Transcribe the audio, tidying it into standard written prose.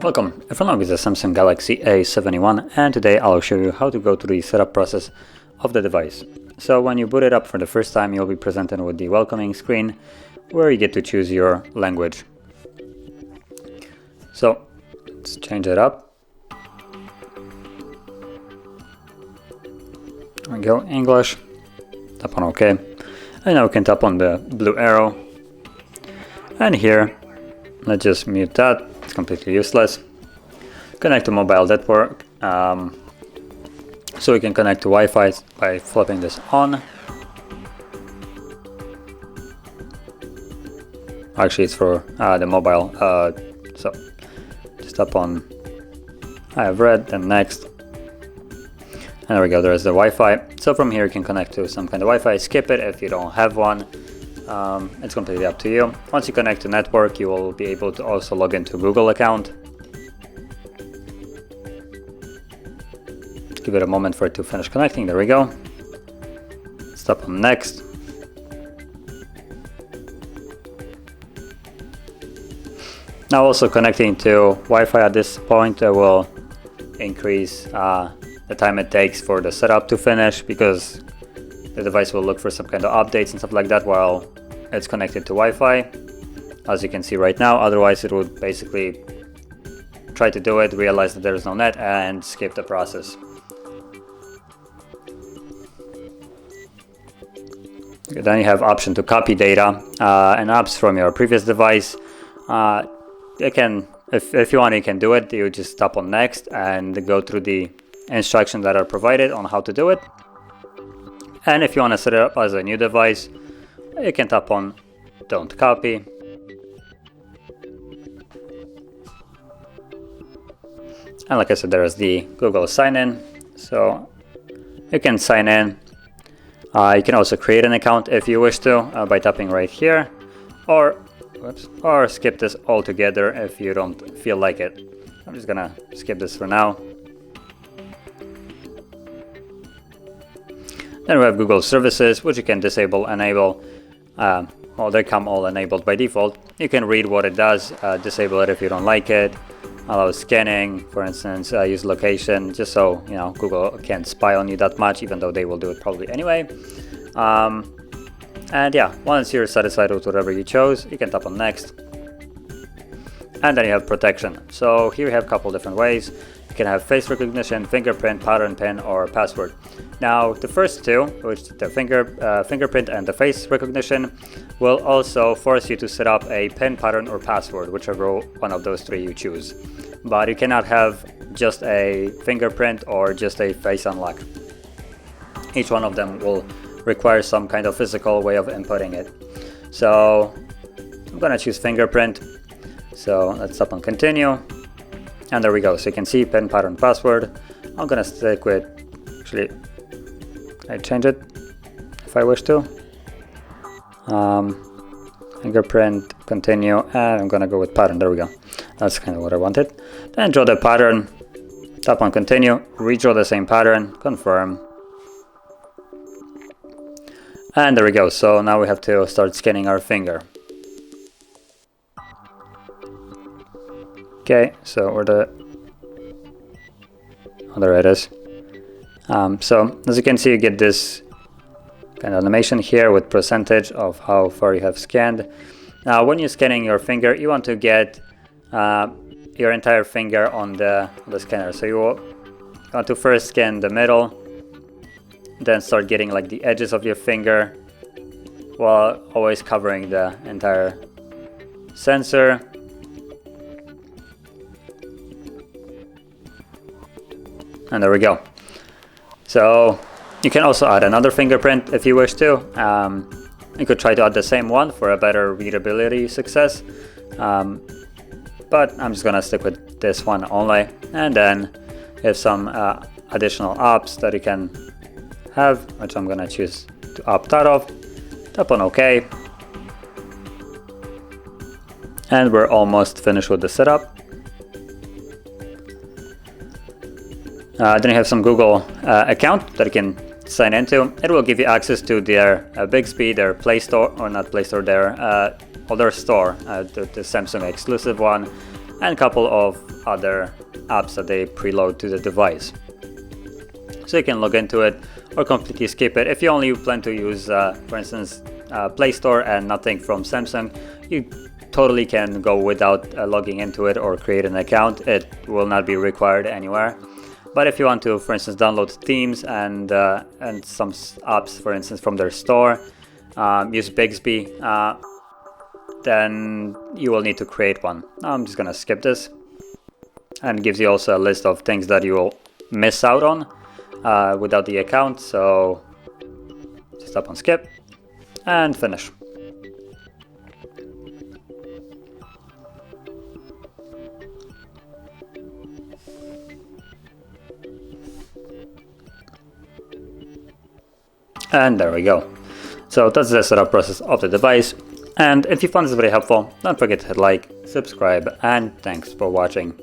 Welcome, in front of me is the Samsung Galaxy A71, and today I'll show you how to go through the setup process of the device. So when you boot it up for the first time, you'll be presented with the welcoming screen where you get to choose your language. So let's change it up. There we go, English. Tap on OK. And now we can tap on the blue arrow. And here, let's just mute that. It's completely useless. Connect to mobile network. So we can connect to Wi-Fi by flipping this on. Actually, it's for the mobile. So just tap on I have read, then next. And there we go, there's the Wi-Fi. So from here you can connect to some kind of Wi-Fi. Skip it if you don't have one. It's completely up to you. Once you connect to network, you will be able to also log into Google account. Give it a moment for it to finish connecting. There we go. Tap on next. Now also connecting to Wi-Fi at this point will increase the time it takes for the setup to finish, because the device will look for some kind of updates and stuff like that while it's connected to Wi-Fi, as you can see right now. Otherwise it would basically try to do it, realize that there is no net, and skip the process. Okay, then you have option to copy data and apps from your previous device. You can, if you want, you can do it. You just tap on next and go through the instructions that are provided on how to do it. And if you want to set it up as a new device, you can tap on don't copy. And like I said, there is the Google sign in, so you can sign in. You can also create an account if you wish to by tapping right here, or skip this altogether if you don't feel like it. I'm just gonna skip this for now. Then we have Google services, which you can disable, enable. Well, they come all enabled by default. You can read what it does, disable it if you don't like it. Allow scanning, for instance, use location, just so you know Google can't spy on you that much, even though they will do it probably anyway. And yeah, once you're satisfied with whatever you chose, you can tap on next. And then you have protection. So here you have a couple different ways. You can have face recognition, fingerprint, pattern pin, or password. Now the first two, which the fingerprint and the face recognition, will also force you to set up a pin, pattern, or password, whichever one of those three you choose. But you cannot have just a fingerprint or just a face unlock. Each one of them will require some kind of physical way of inputting it. So I'm gonna choose fingerprint. So let's tap on continue. And there we go. So you can see pin, pattern, password. I'm gonna stick with, actually, I change it if I wish to. Fingerprint, continue, and I'm gonna go with pattern. There we go. That's kind of what I wanted. Then draw the pattern, tap on continue, redraw the same pattern, confirm. And there we go. So now we have to start scanning our finger. Okay, so there it is. So as you can see, you get this kind of animation here with percentage of how far you have scanned. Now when you're scanning your finger, you want to get your entire finger on the scanner. So you want to first scan the middle, then start getting like the edges of your finger, while always covering the entire sensor. And there we go. So you can also add another fingerprint if you wish to. You could try to add the same one for a better readability success. But I'm just gonna stick with this one only. And then you have some additional apps that you can have, which I'm gonna choose to opt out of. Tap on OK. And we're almost finished with the setup. Then you have some Google account that you can sign into, it will give you access to their Bixby, their Play Store, or not Play Store, their other store, the Samsung exclusive one, and a couple of other apps that they preload to the device. So you can log into it or completely skip it. If you only plan to use, for instance, Play Store and nothing from Samsung, you totally can go without logging into it or create an account. It will not be required anywhere. But if you want to, for instance, download themes and some apps, for instance, from their store, use Bixby, then you will need to create one. I'm just gonna skip this, and it gives you also a list of things that you will miss out on without the account. So just tap on skip and finish. And there we go. So that's the setup process of the device. And if you found this very helpful, don't forget to hit like, subscribe, and thanks for watching.